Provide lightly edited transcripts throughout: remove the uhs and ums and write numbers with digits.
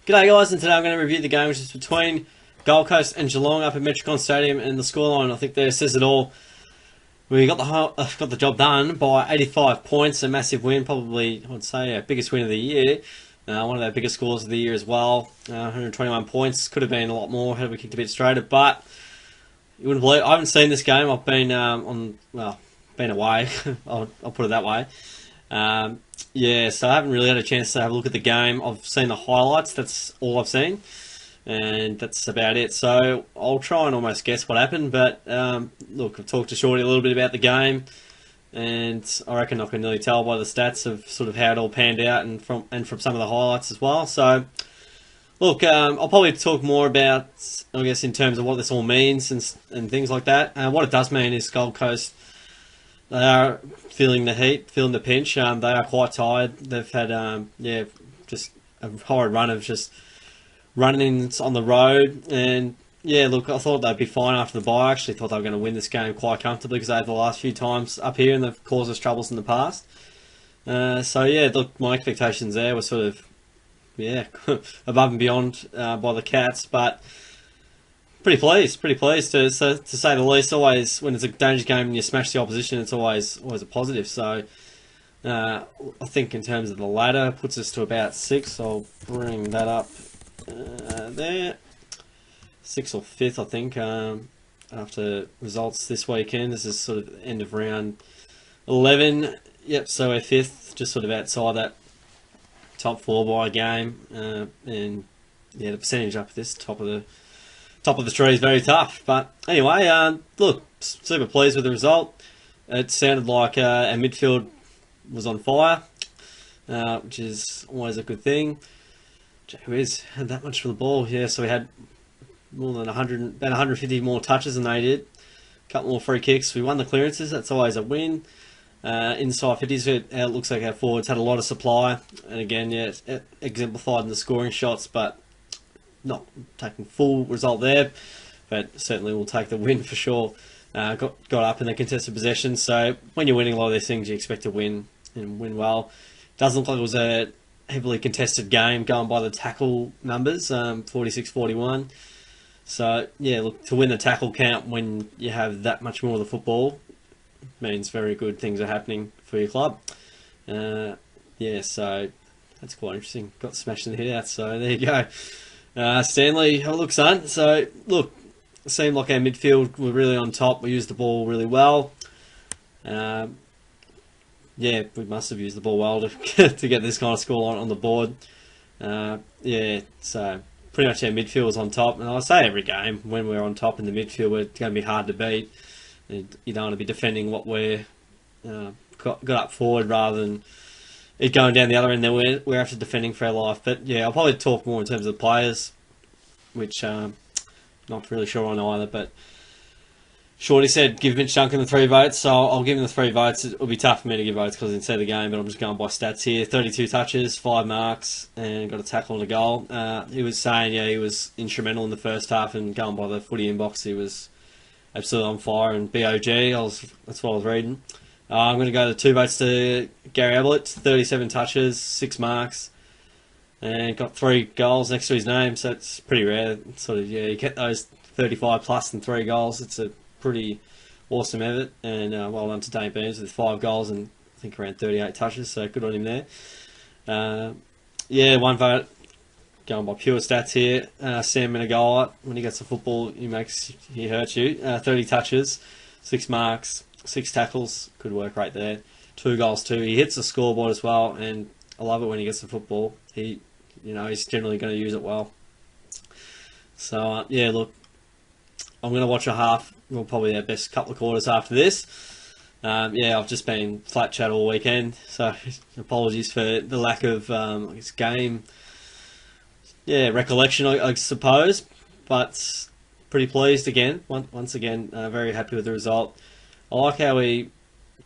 G'day guys, and today I'm going to review the game which is between Gold Coast and Geelong up at Metricon Stadium, and the scoreline I think there says it all. We got the job done by 85 points, a massive win, probably I would say our biggest win of the year, one of our biggest scores of the year as well. 121 points, could have been a lot more had we kicked a bit straighter, but you wouldn't believe I haven't seen this game. I've been been away. I'll put it that way. Yeah, so I haven't really had a chance to have a look at the game. I've seen the highlights, that's all I've seen, and that's about it. So I'll try and almost guess what happened, but look, I've talked to Shorty a little bit about the game, and I reckon I can nearly tell by the stats of sort of how it all panned out, and from some of the highlights as well. So look, I'll probably talk more about, I guess, in terms of what this all means and things like that. What it does mean is Gold Coast, they are feeling the heat, feeling the pinch. They are quite tired. They've had, just a horrid run of just running on the road. And, yeah, look, I thought they'd be fine after the bye. I actually thought they were going to win this game quite comfortably because they had the last few times up here and they've caused us troubles in the past. So, yeah, look, my expectations there were sort of, above and beyond by the Cats. But pretty pleased to say the least. Always, when it's a dangerous game and you smash the opposition, it's always a positive. So I think in terms of the ladder, puts us to about 6. I'll bring that up there. 6th or 5th, I think, after results this weekend. This is sort of end of round 11. Yep, so we're 5th, just sort of outside that top 4 by a game. And yeah, the percentage up at this top of the tree is very tough. But anyway, look, super pleased with the result. It sounded like our midfield was on fire, which is always a good thing. Gee whiz, had that much for the ball. Yeah, so we had more than about 150 more touches than they did. A couple more free kicks. We won the clearances. That's always a win. Inside 50s, it looks like our forwards had a lot of supply. And again, yeah, it exemplified in the scoring shots, but not taking full result there, but certainly we'll take the win for sure. Got up in the contested possession, so when you're winning a lot of these things, you expect to win and win well. Doesn't look like it was a heavily contested game going by the tackle numbers, 46-41. So yeah, look, to win the tackle count when you have that much more of the football means very good things are happening for your club. Yeah, so that's quite interesting. Got smashed in the hit out, so there you go. Stanley, have a look, son. So, look, it seemed like our midfield were really on top. We used the ball really well. Yeah, we must have used the ball well to get this kind of score on the board. Yeah, so pretty much our midfield was on top. And I say every game, when we're on top in the midfield, we're going to be hard to beat. And you don't want to be defending what we're got up forward rather than it going down the other end, then we're after defending for our life. But yeah, I'll probably talk more in terms of the players, which not really sure on either. But Shorty said give Mitch Duncan the 3 votes, so I'll give him the 3 votes. It'll be tough for me to give votes because I didn't see the game, but I'm just going by stats here. 32 touches, 5 marks, and got a tackle and a goal. He was saying, yeah, he was instrumental in the first half, and going by the footy inbox, he was absolutely on fire. And BOG, that's what I was reading. I'm going to go to 2 votes to Gary Ablett, 37 touches, 6 marks, and got 3 goals next to his name, so it's pretty rare. Sort of, yeah, you get those 35 plus and 3 goals. It's a pretty awesome effort, and well done to Dane Beams with 5 goals and I think around 38 touches, so good on him there. Yeah, 1 vote, going by pure stats here. Sam Menegola, when he gets the football, he hurts you. 30 touches, 6 marks, 6 tackles, good work right there. 2 goals too. He hits the scoreboard as well, and I love it when he gets the football. He's generally going to use it well. So yeah, look, I'm going to watch a half. Well, probably our best couple of quarters after this. Yeah, I've just been flat chat all weekend, so apologies for the lack of game. Yeah, recollection, I suppose, but pretty pleased again. Once again, very happy with the result. I like how we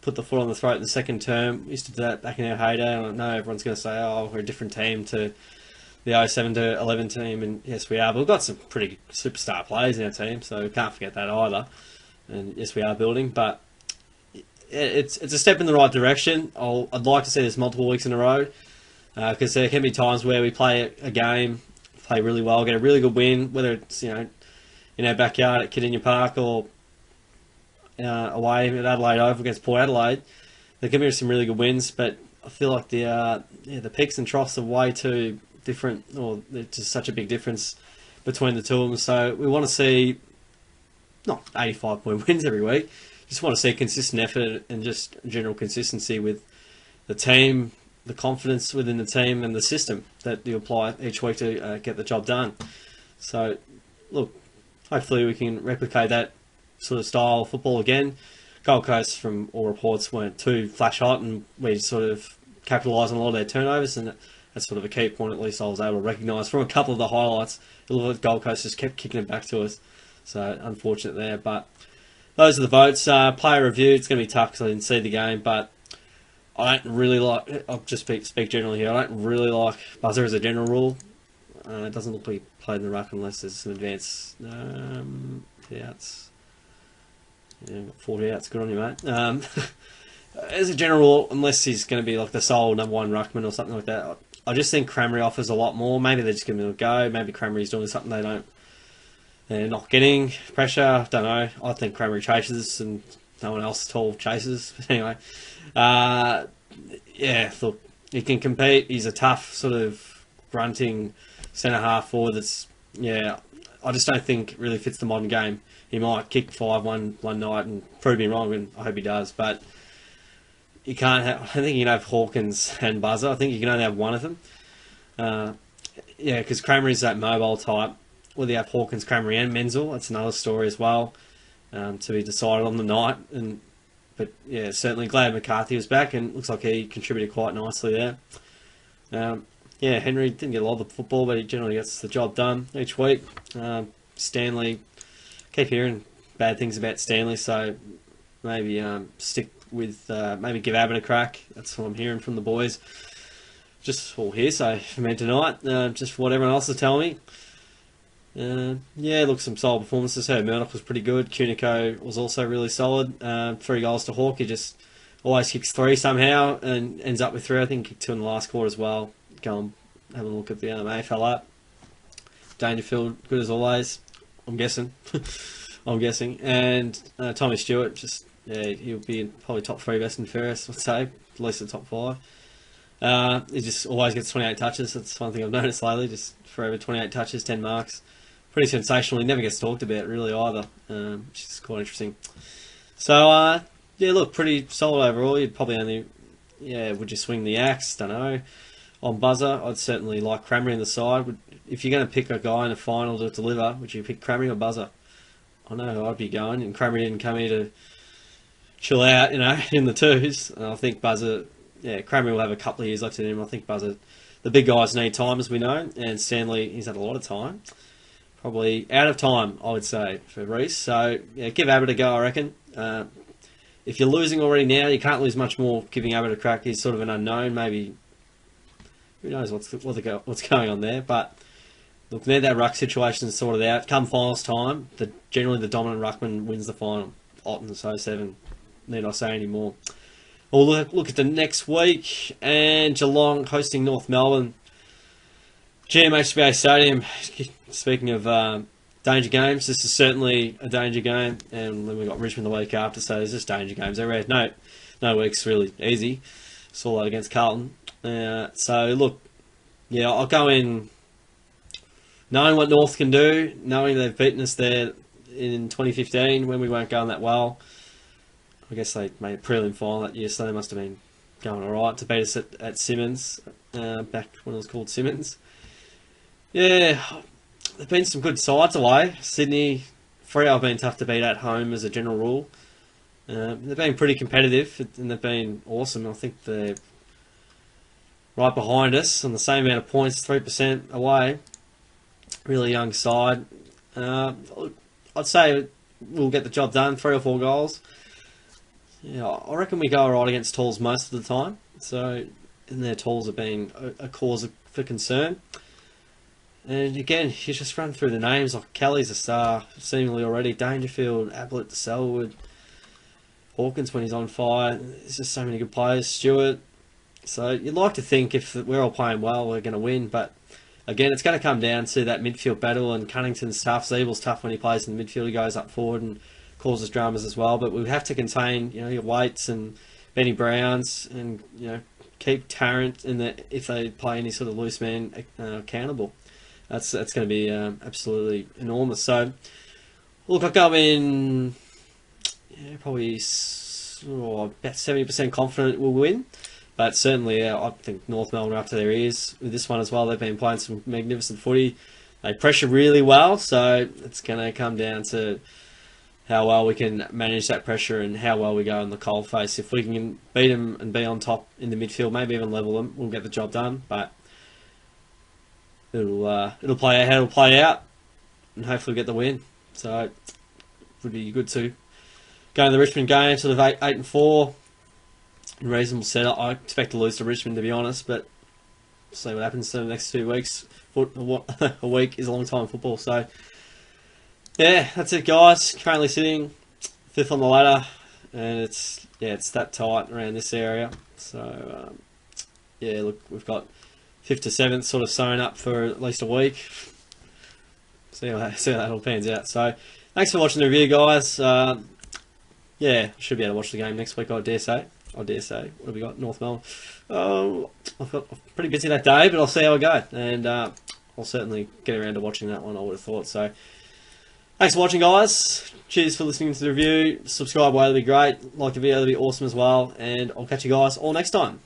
put the foot on the throat in the second term. We used to do that back in our heyday, and I know everyone's going to say, oh, we're a different team to the 07 to 11 team, and yes, we are. But we've got some pretty superstar players in our team, so we can't forget that either. And yes, we are building, but it's a step in the right direction. I'd like to see this multiple weeks in a row, because there can be times where we play a game play really well, get a really good win, whether it's in our backyard at Kidinia Park or away at Adelaide Oval against Port Adelaide. They're giving us some really good wins, but I feel like the peaks and troughs are way too different, or there's just such a big difference between the two of them. So we want to see not 85-point wins every week. Just want to see consistent effort and just general consistency with the team, the confidence within the team, and the system that you apply each week to get the job done. So, look, hopefully we can replicate that sort of style of football again. Gold Coast, from all reports, weren't too flash hot, and we sort of capitalised on a lot of their turnovers, and that's sort of a key point, at least I was able to recognise from a couple of the highlights. It looked like Gold Coast just kept kicking it back to us, so unfortunate there. But those are the votes. Player review, it's going to be tough because I didn't see the game, but I don't really like, I'll just speak generally here, I don't really like buzzer as a general rule. It doesn't look like he played in the ruck unless there's some advance outs. Yeah, got 40 outs, good on you, mate. As a general rule, unless he's going to be like the sole number one ruckman or something like that, I just think Crameri offers a lot more. Maybe they're just giving him a go. Maybe Crameri's doing something they're not getting. Pressure, don't know. I think Crameri chases and no one else at all chases. But anyway, yeah, look, he can compete. He's a tough sort of grunting centre half forward. I just don't think it really fits the modern game. He might kick 5-1 one night and prove me wrong, and I hope he does. But you can't have, I think you can have Hawkins and Buzzer. I think you can only have one of them. Because Crameri's that mobile type. Whether you have Hawkins, Crameri and Menzel, that's another story as well, to be decided on the night. But yeah, certainly glad McCarthy was back, and looks like he contributed quite nicely there. Henry didn't get a lot of the football, but he generally gets the job done each week. Stanley, keep hearing bad things about Stanley, so maybe stick with, maybe give Abbott a crack. That's what I'm hearing from the boys. Just all hearsay for me tonight, just for what everyone else is telling me. Look, some solid performances. Her Murdoch was pretty good. Cunico was also really solid. 3 goals to Hawke. He just always kicks 3 somehow and ends up with 3. I think he kicked 2 in the last quarter as well. Go and have a look at the AFL app. Dangerfield, good as always. I'm guessing. And Tommy Stewart, he'll be in probably top 3 best and fairest, I'd say. At least the top 5. He just always gets 28 touches. That's one thing I've noticed lately. Just forever 28 touches, 10 marks. Pretty sensational. He never gets talked about really either, which is quite interesting. So, look, pretty solid overall. You'd probably only, would you swing the axe? Don't know. On buzzer, I'd certainly like Crameri in the side. If you're going to pick a guy in a final to deliver, would you pick Crameri or buzzer? I know who I'd be going, and Crameri didn't come here to chill out, in the twos. And I think buzzer, Crameri will have a couple of years left in him. I think buzzer, the big guys need time, as we know, and Stanley, he's had a lot of time. Probably out of time, I would say, for Reese. So, give Abbott a go, I reckon. If you're losing already now, you can't lose much more giving Abbott a crack. He's sort of an unknown, maybe. Who knows what's going on there, but look, now that ruck situation is sorted out. Come finals time, generally the dominant ruckman wins the final. Otten, so 7. Need I say any more? We'll look at the next week, and Geelong hosting North Melbourne. GMHBA Stadium. Speaking of danger games, this is certainly a danger game, and then we've got Richmond the week after, so there's just danger games everywhere. No week's really easy. Saw that against Carlton. So look, I'll go in knowing what North can do, knowing they've beaten us there in 2015 when we weren't going that well. I guess they made a prelim final that year, so they must have been going alright to beat us at Simmons, back when it was called Simmons. Yeah, there've been some good sides away. Sydney, Freo have been tough to beat at home as a general rule. They've been pretty competitive, and they've been awesome. I think they're right behind us on the same amount of points, 3% away. Really young side. I'd say we'll get the job done, 3 or 4 goals. I reckon we go alright against Tools most of the time. So, and their Tools have been a cause for concern. And again, you just run through the names. Like Kelly's a star, seemingly already. Dangerfield, Ablett, Selwood, Hawkins when he's on fire. There's just so many good players. Stewart. So you'd like to think if we're all playing well, we're going to win. But again, it's going to come down to that midfield battle, and Cunnington's tough. Zeebel's tough when he plays in the midfield. He goes up forward and causes dramas as well. But we have to contain, your Waits and Benny Browns, and keep Tarrant in the, if they play any sort of loose man, accountable. That's going to be absolutely enormous. So look, I go in probably about 70% confident we'll win. But certainly, I think North Melbourne are up to their ears with this one as well. They've been playing some magnificent footy. They pressure really well, so it's going to come down to how well we can manage that pressure and how well we go in the coalface. If we can beat them and be on top in the midfield, maybe even level them, we'll get the job done. But it'll play out how it'll play out, and hopefully get the win. So it would be good to go in the Richmond game, sort of 8-4. Reasonable setup. I expect to lose to Richmond, to be honest, but we'll see what happens in the next 2 weeks. A week is a long time in football, so yeah, that's it, guys. Currently sitting 5th on the ladder, and it's that tight around this area. So look, we've got 5th to 7th sort of sewn up for at least a week. See how that all pans out. So thanks for watching the review, guys. Should be able to watch the game next week, I dare say. What have we got? North Melbourne. I'm pretty busy that day, but I'll see how I go. And I'll certainly get around to watching that one, I would have thought. So thanks for watching, guys. Cheers for listening to the review. Subscribe away, that'd be great. Like the video, that'd be awesome as well. And I'll catch you guys all next time.